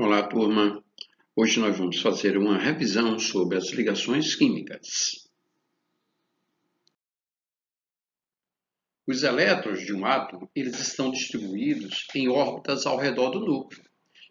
Olá, turma. Hoje nós vamos fazer uma revisão sobre as ligações químicas. Os elétrons de um átomo, eles estão distribuídos em órbitas ao redor do núcleo,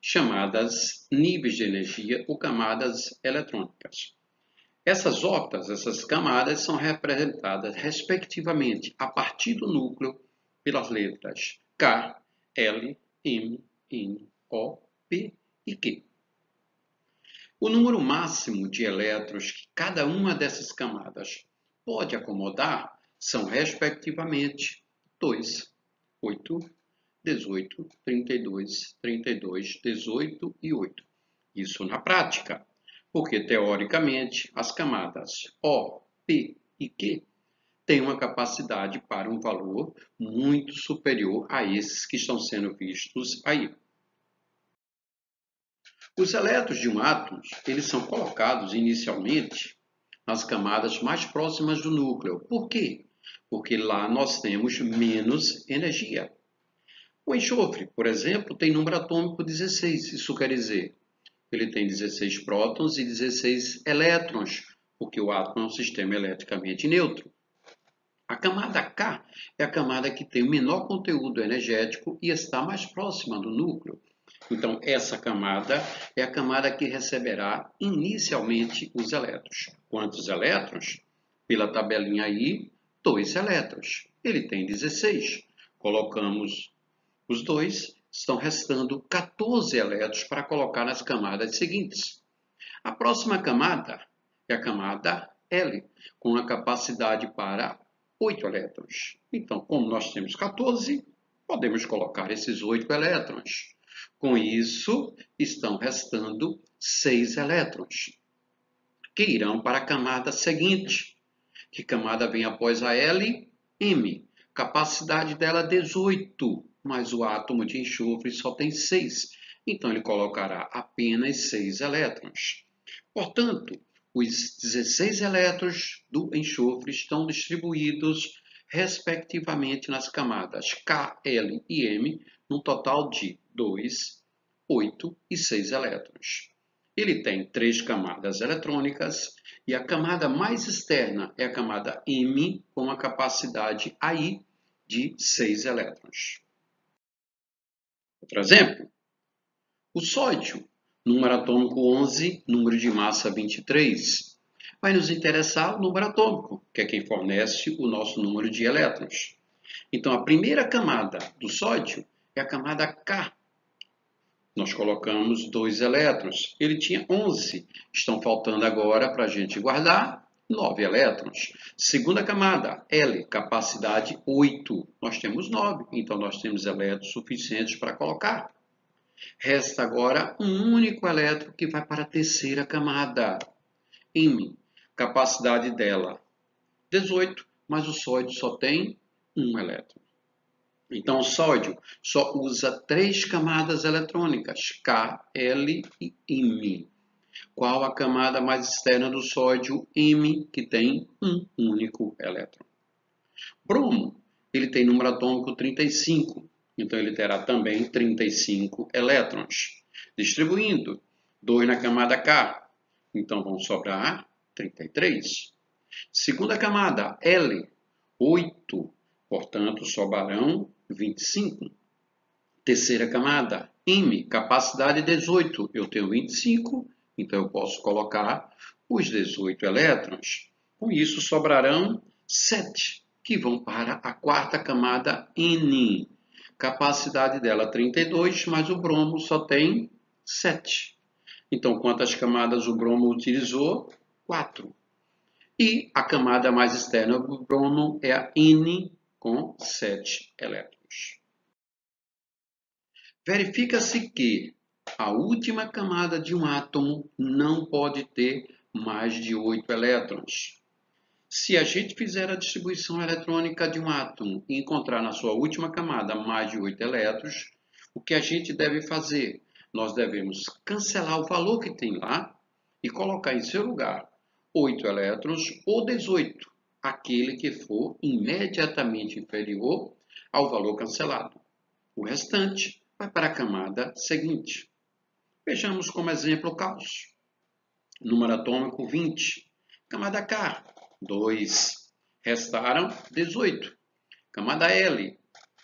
chamadas níveis de energia ou camadas eletrônicas. Essas órbitas, essas camadas, são representadas respectivamente a partir do núcleo pelas letras K, L, M, N, O, P e Q. O número máximo de elétrons que cada uma dessas camadas pode acomodar são, respectivamente, 2, 8, 18, 32, 32, 18 e 8. Isso na prática, porque, teoricamente, as camadas O, P e Q têm uma capacidade para um valor muito superior a esses que estão sendo vistos aí. Os elétrons de um átomo, eles são colocados inicialmente nas camadas mais próximas do núcleo. Por quê? Porque lá nós temos menos energia. O enxofre, por exemplo, tem número atômico 16. Isso quer dizer, ele tem 16 prótons e 16 elétrons, porque o átomo é um sistema eletricamente neutro. A camada K é a camada que tem o menor conteúdo energético e está mais próxima do núcleo. Então, essa camada é a camada que receberá inicialmente os elétrons. Quantos elétrons? Pela tabelinha aí, 2 elétrons. Ele tem 16. Colocamos os 2, estão restando 14 elétrons para colocar nas camadas seguintes. A próxima camada é a camada L, com a capacidade para 8 elétrons. Então, como nós temos 14, podemos colocar esses 8 elétrons. Com isso, estão restando 6 elétrons, que irão para a camada seguinte. Que camada vem após a L? M. Capacidade dela 18, mas o átomo de enxofre só tem 6. Então, ele colocará apenas 6 elétrons. Portanto, os 16 elétrons do enxofre estão distribuídos, respectivamente, nas camadas K, L e M, num total de 2, 8 e 6 elétrons. Ele tem 3 camadas eletrônicas e a camada mais externa é a camada M, com a capacidade aí de 6 elétrons. Outro exemplo, o sódio, número atômico 11, número de massa 23. Vai nos interessar o número atômico, que é quem fornece o nosso número de elétrons. Então, a primeira camada do sódio é a camada K. Nós colocamos 2 elétrons. Ele tinha 11. Estão faltando agora, para a gente guardar, 9 elétrons. Segunda camada, L, capacidade 8. Nós temos 9, então nós temos elétrons suficientes para colocar. Resta agora um único elétron que vai para a terceira camada. M, capacidade dela 18, mas o sódio só tem um elétron. Então, o sódio só usa 3 camadas eletrônicas, K, L e M. Qual a camada mais externa do sódio? M, que tem um único elétron. Bromo, ele tem número atômico 35, então ele terá também 35 elétrons. Distribuindo, 2 na camada K, então vão sobrar 33. Segunda camada, L, 8, portanto sobrarão 25. Terceira camada, M, capacidade 18, eu tenho 25, então eu posso colocar os 18 elétrons. Com isso sobrarão 7, que vão para a quarta camada N. Capacidade dela 32, mas o bromo só tem 7. Então, quantas camadas o bromo utilizou? 4. E a camada mais externa do bromo é a N, com 7 elétrons. Verifica-se que a última camada de um átomo não pode ter mais de 8 elétrons. Se a gente fizer a distribuição eletrônica de um átomo e encontrar na sua última camada mais de 8 elétrons, o que a gente deve fazer? Nós devemos cancelar o valor que tem lá e colocar em seu lugar 8 elétrons ou 18, aquele que for imediatamente inferior ao valor cancelado. O restante vai para a camada seguinte. Vejamos como exemplo o cálcio. Número atômico 20. Camada K, 2. Restaram 18. Camada L,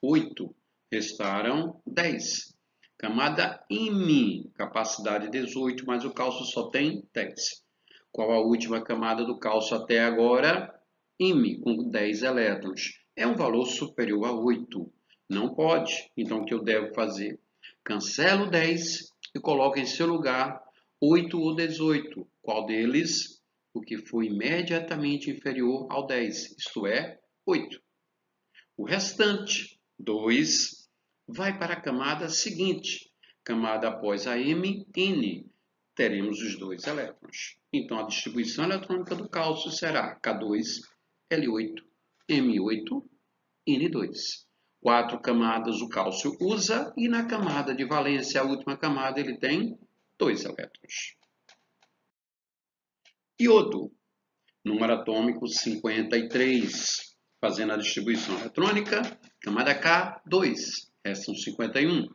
8. Restaram 10. Camada M, capacidade 18, mas o cálcio só tem 10. Qual a última camada do cálcio até agora? M, com 10 elétrons. É um valor superior a 8. Não pode. Então, o que eu devo fazer? Cancelo 10 e coloco em seu lugar 8 ou 18. Qual deles? O que foi imediatamente inferior ao 10, isto é, 8. O restante, 2, vai para a camada seguinte. Camada após a M, N. Teremos os 2 elétrons. Então, a distribuição eletrônica do cálcio será K2, L8, M8, N2. 4 camadas o cálcio usa e na camada de valência, a última camada, ele tem 2 elétrons. Iodo, número atômico 53. Fazendo a distribuição eletrônica, camada K, 2, restam 51.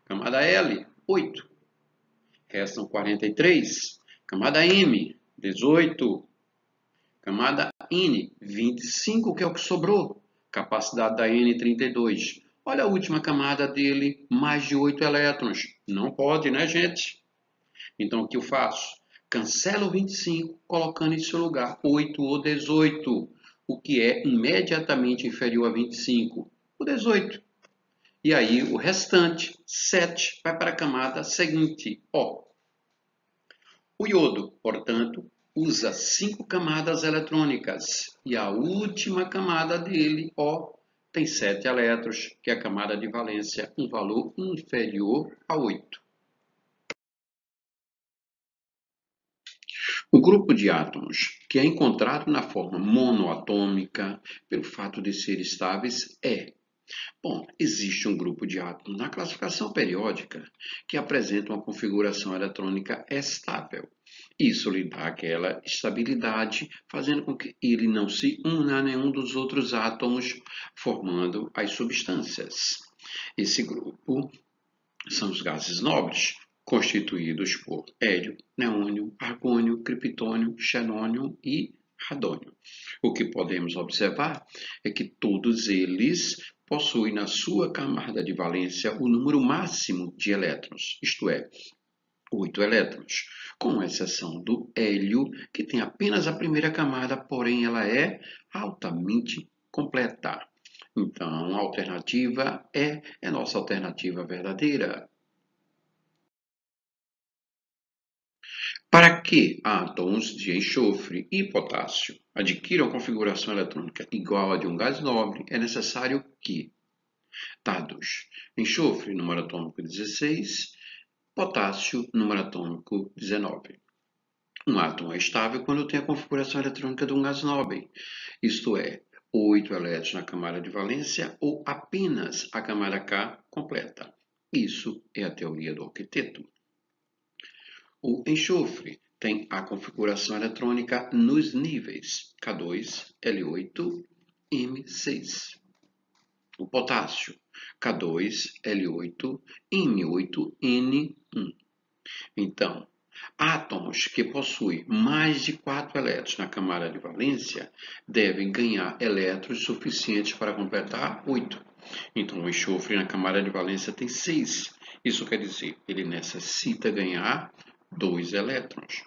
Camada L, 8, restam 43. Camada M, 18. Camada N, 25, que é o que sobrou. Capacidade da N, 32. Olha a última camada dele, mais de 8 elétrons. Não pode, né, gente? Então, o que eu faço? Cancelo 25, colocando em seu lugar 8 ou 18, o que é imediatamente inferior a 25, o 18. E aí, o restante, 7, vai para a camada seguinte, O. O iodo, portanto, usa 5 camadas eletrônicas, e a última camada dele, O, tem 7 elétrons, que é a camada de valência, um valor inferior a 8. O grupo de átomos que é encontrado na forma monoatômica, pelo fato de ser estáveis, é... Bom, existe um grupo de átomos na classificação periódica que apresenta uma configuração eletrônica estável. Isso lhe dá aquela estabilidade, fazendo com que ele não se una a nenhum dos outros átomos, formando as substâncias. Esse grupo são os gases nobres, constituídos por hélio, neônio, argônio, criptônio, xenônio e radônio. O que podemos observar é que todos eles possuem na sua camada de valência o número máximo de elétrons, isto é, 8 elétrons, com exceção do hélio, que tem apenas a primeira camada, porém ela é altamente completa. Então, a alternativa é nossa alternativa verdadeira. Para que átomos de enxofre e potássio adquiram configuração eletrônica igual à de um gás nobre, é necessário que, dados, enxofre, número atômico 16, potássio, número atômico 19. Um átomo é estável quando tem a configuração eletrônica de um gás nobre, isto é, 8 elétrons na camada de valência ou apenas a camada K completa. Isso é a teoria do octeto. O enxofre tem a configuração eletrônica nos níveis K2, L8, M6. O potássio, K2, L8, M8, N1. Então, átomos que possuem mais de 4 elétrons na camada de valência devem ganhar elétrons suficientes para completar 8. Então, o enxofre na camada de valência tem 6. Isso quer dizer, ele necessita ganhar 2 elétrons.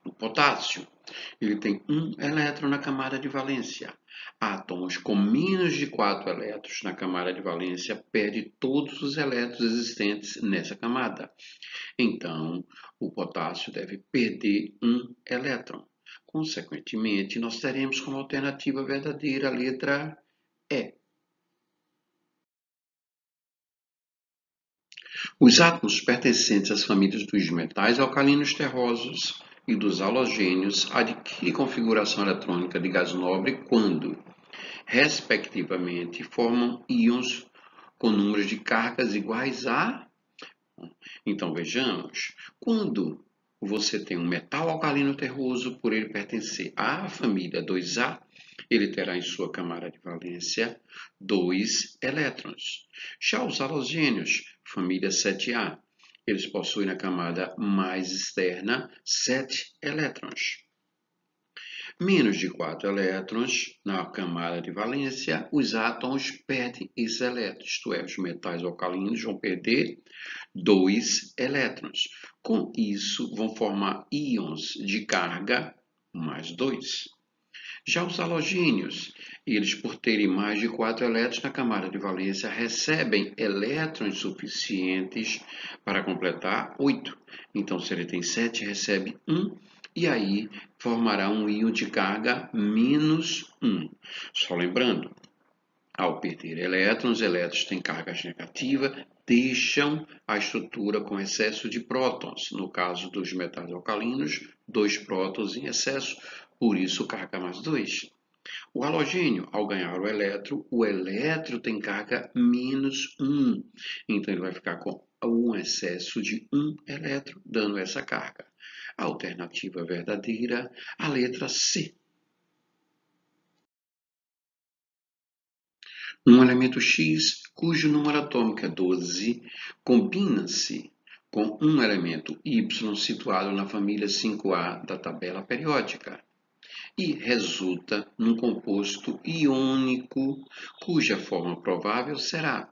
O potássio, ele tem 1 elétron na camada de valência. Átomos com menos de 4 elétrons na camada de valência perdem todos os elétrons existentes nessa camada. Então, o potássio deve perder 1 elétron. Consequentemente, nós teremos como alternativa verdadeira a letra E. Os átomos pertencentes às famílias dos metais alcalinos terrosos e dos halogênios adquirem configuração eletrônica de gás nobre quando, respectivamente, formam íons com números de cargas iguais a... Então, vejamos, quando você tem um metal alcalino terroso, por ele pertencer à família 2A, ele terá em sua camada de valência 2 elétrons. Já os halogênios, família 7A, eles possuem na camada mais externa 7 elétrons. Menos de 4 elétrons na camada de valência, os átomos perdem esses elétrons, isto é, os metais alcalinos vão perder 2 elétrons. Com isso, vão formar íons de carga mais 2. Já os halogênios, eles por terem mais de 4 elétrons na camada de valência, recebem elétrons suficientes para completar 8. Então, se ele tem 7, recebe 1, e aí formará um íon de carga menos 1. Só lembrando, ao perder elétrons, elétrons têm cargas negativas, deixam a estrutura com excesso de prótons. No caso dos metais alcalinos, 2 prótons em excesso, por isso carga mais 2. O halogênio, ao ganhar o elétron tem carga menos 1. Então ele vai ficar com um excesso de 1 elétron, dando essa carga. A alternativa verdadeira, a letra C. Um elemento X, cujo número atômico é 12, combina-se com um elemento Y situado na família 5A da tabela periódica e resulta num composto iônico cuja forma provável será.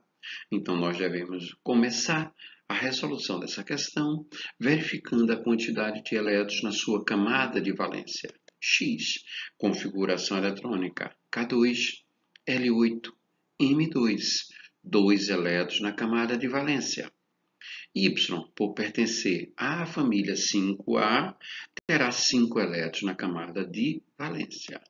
Então, nós devemos começar a resolução dessa questão verificando a quantidade de elétrons na sua camada de valência. X, configuração eletrônica K2, L8, M2, 2 elétrons na camada de valência. Y, por pertencer à família 5A, terá 5 elétrons na camada de valência.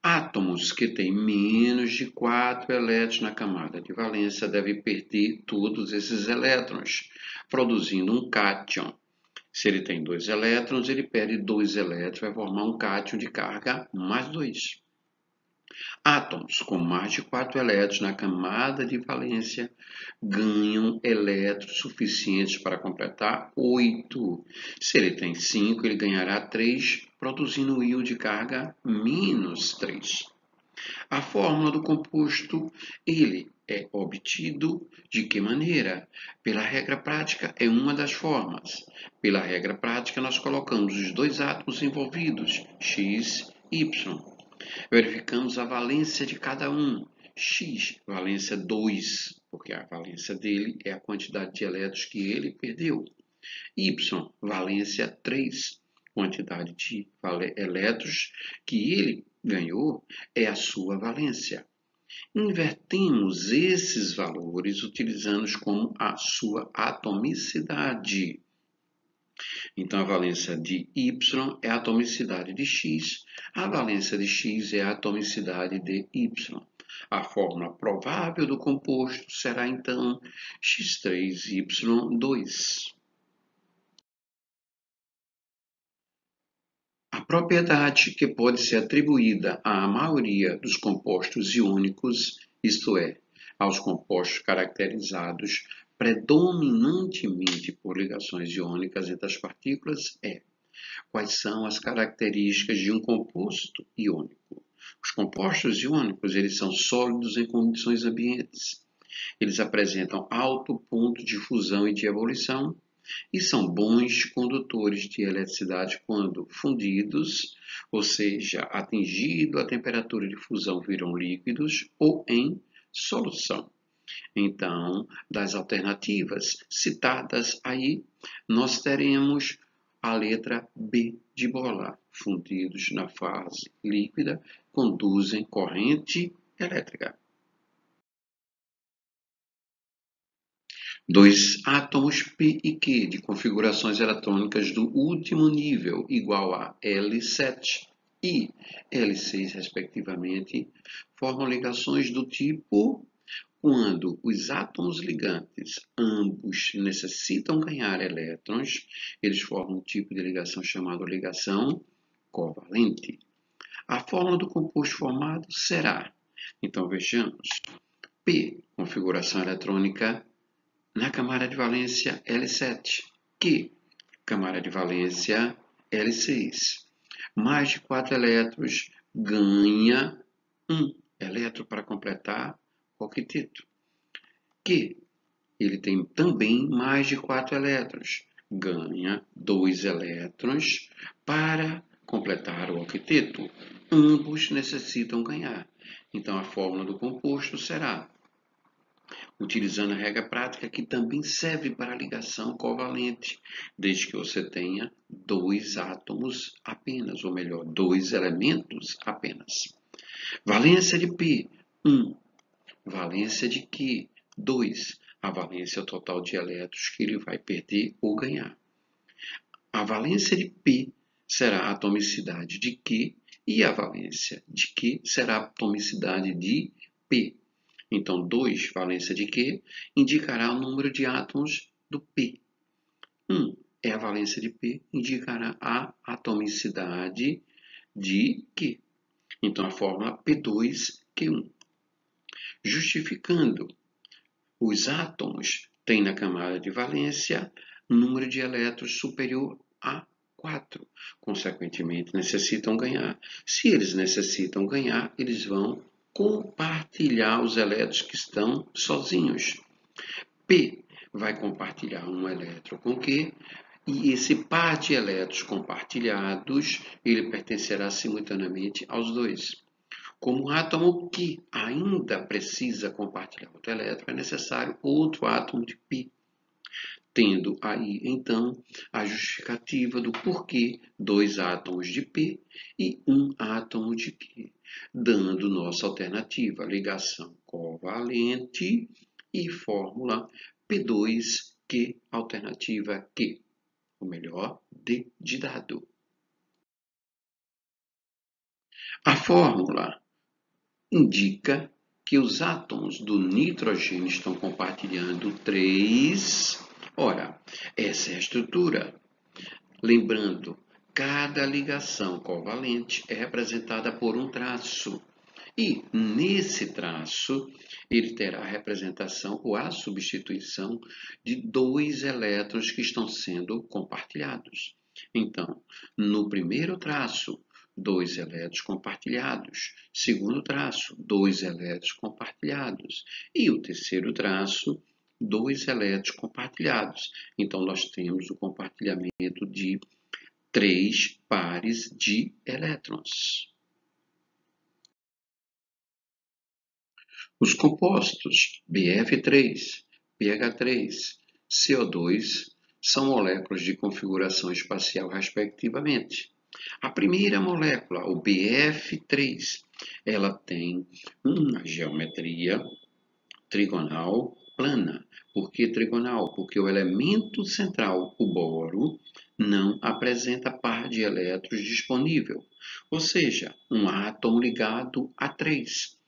Átomos que têm menos de 4 elétrons na camada de valência devem perder todos esses elétrons, produzindo um cátion. Se ele tem 2 elétrons, ele perde 2 elétrons, vai formar um cátion de carga mais 2. Átomos com mais de 4 elétrons na camada de valência ganham elétrons suficientes para completar 8. Se ele tem 5, ele ganhará 3, produzindo um íon de carga menos 3. A fórmula do composto, ele é obtido de que maneira? Pela regra prática, é uma das formas. Pela regra prática, nós colocamos os 2 átomos envolvidos, X e Y. Verificamos a valência de cada um. X, valência 2, porque a valência dele é a quantidade de elétrons que ele perdeu. Y, valência 3, quantidade de elétrons que ele ganhou é a sua valência. Invertemos esses valores utilizando como a sua atomicidade. Então, a valência de Y é a atomicidade de X, a valência de X é a atomicidade de Y. A fórmula provável do composto será, então, X3Y2. A propriedade que pode ser atribuída à maioria dos compostos iônicos, isto é, aos compostos caracterizados predominantemente por ligações iônicas entre as partículas é: quais são as características de um composto iônico? Os compostos iônicos, eles são sólidos em condições ambientes. Eles apresentam alto ponto de fusão e de ebulição e são bons condutores de eletricidade quando fundidos, ou seja, atingido a temperatura de fusão viram líquidos ou em solução. Então, das alternativas citadas aí, nós teremos a letra B de bola. Fundidos na fase líquida, conduzem corrente elétrica. 2 átomos P e Q de configurações eletrônicas do último nível, igual a L7 e L6, respectivamente, formam ligações do tipo: quando os átomos ligantes, ambos necessitam ganhar elétrons, eles formam um tipo de ligação chamada ligação covalente. A fórmula do composto formado será, então vejamos, P, configuração eletrônica na camada de valência L7, Q, camada de valência L6. Mais de 4 elétrons ganha 1 elétron para completar o octeto. Q, ele tem também mais de 4 elétrons. Ganha 2 elétrons para completar o octeto. Ambos necessitam ganhar. Então, a fórmula do composto será, utilizando a regra prática, que também serve para a ligação covalente, desde que você tenha 2 átomos apenas, ou melhor, 2 elementos apenas. Valência de P, 1. Valência de Q, 2. A valência é o total de elétrons que ele vai perder ou ganhar. A valência de P será a atomicidade de Q e a valência de Q será a atomicidade de P. Então, 2, valência de Q, indicará o número de átomos do P. 1 é a valência de P, indicará a atomicidade de Q. Então, a fórmula P2Q1. Justificando, os átomos têm na camada de valência um número de elétrons superior a 4. Consequentemente, necessitam ganhar. Se eles necessitam ganhar, eles vão compartilhar os elétrons que estão sozinhos. P vai compartilhar um elétron com Q, e esse par de elétrons compartilhados, ele pertencerá simultaneamente aos dois. Como o átomo que ainda precisa compartilhar outro elétron, é necessário outro átomo de P. Tendo aí, então, a justificativa do porquê 2 átomos de P e 1 átomo de Q, dando nossa alternativa, ligação covalente e fórmula P2Q, alternativa Q, ou melhor, D de dado. A fórmula indica que os átomos do nitrogênio estão compartilhando 3. Ora, essa é a estrutura. Lembrando, cada ligação covalente é representada por um traço. E nesse traço, ele terá a representação ou a substituição de 2 elétrons que estão sendo compartilhados. Então, no primeiro traço, 2 elétrons compartilhados. Segundo traço, 2 elétrons compartilhados. E o terceiro traço, 2 elétrons compartilhados. Então, nós temos o compartilhamento de 3 pares de elétrons. Os compostos BF3, PH3, CO2 são moléculas de configuração espacial, respectivamente. A primeira molécula, o BF3, ela tem uma geometria trigonal plana. Por que trigonal? Porque o elemento central, o boro, não apresenta par de elétrons disponível, ou seja, um átomo ligado a 3.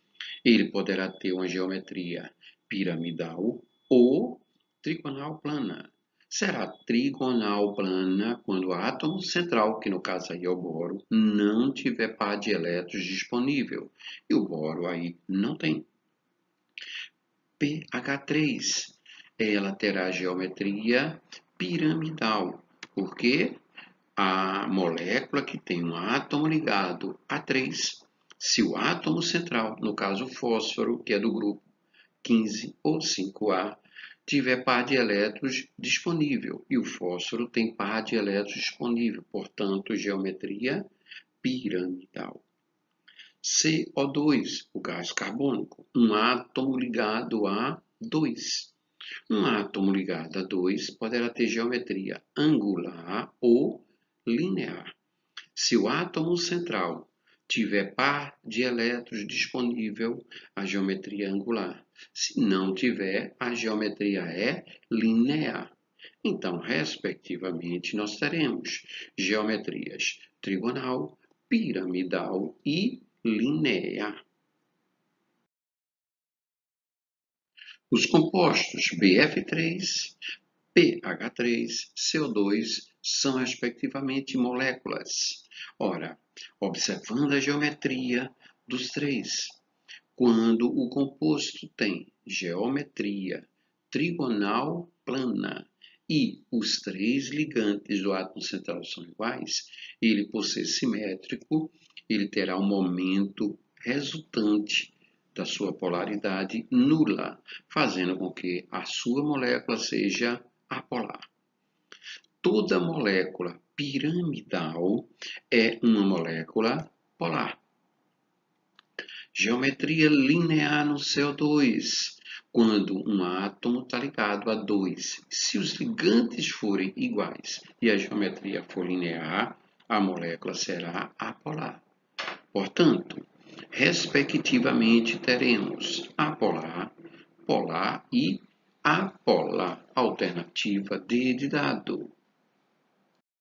Ele poderá ter uma geometria piramidal ou trigonal plana. Será trigonal plana quando o átomo central, que no caso aí é o boro, não tiver par de elétrons disponível. E o boro aí não tem. PH3, ela terá geometria piramidal, porque a molécula que tem um átomo ligado a 3, se o átomo central, no caso o fósforo, que é do grupo 15 ou 5A, tiver par de elétrons disponível, e o fósforo tem par de elétrons disponível, portanto, geometria piramidal. CO2, o gás carbônico, um átomo ligado a 2. Um átomo ligado a 2 poderá ter geometria angular ou linear. Se o átomo central tiver par de elétrons disponível, a geometria é angular. Se não tiver, a geometria é linear. Então, respectivamente, nós teremos geometrias trigonal, piramidal e linear. Os compostos BF3, PH3, CO2 são, respectivamente, moléculas. Ora, observando a geometria dos três, quando o composto tem geometria trigonal plana e os 3 ligantes do átomo central são iguais, ele, por ser simétrico, ele terá um momento resultante da sua polaridade nula, fazendo com que a sua molécula seja apolar. Toda molécula piramidal é uma molécula polar. Geometria linear no CO2. Quando um átomo está ligado a dois, se os ligantes forem iguais e a geometria for linear, a molécula será apolar. Portanto, respectivamente, teremos apolar, polar e apolar. Alternativa D de dado.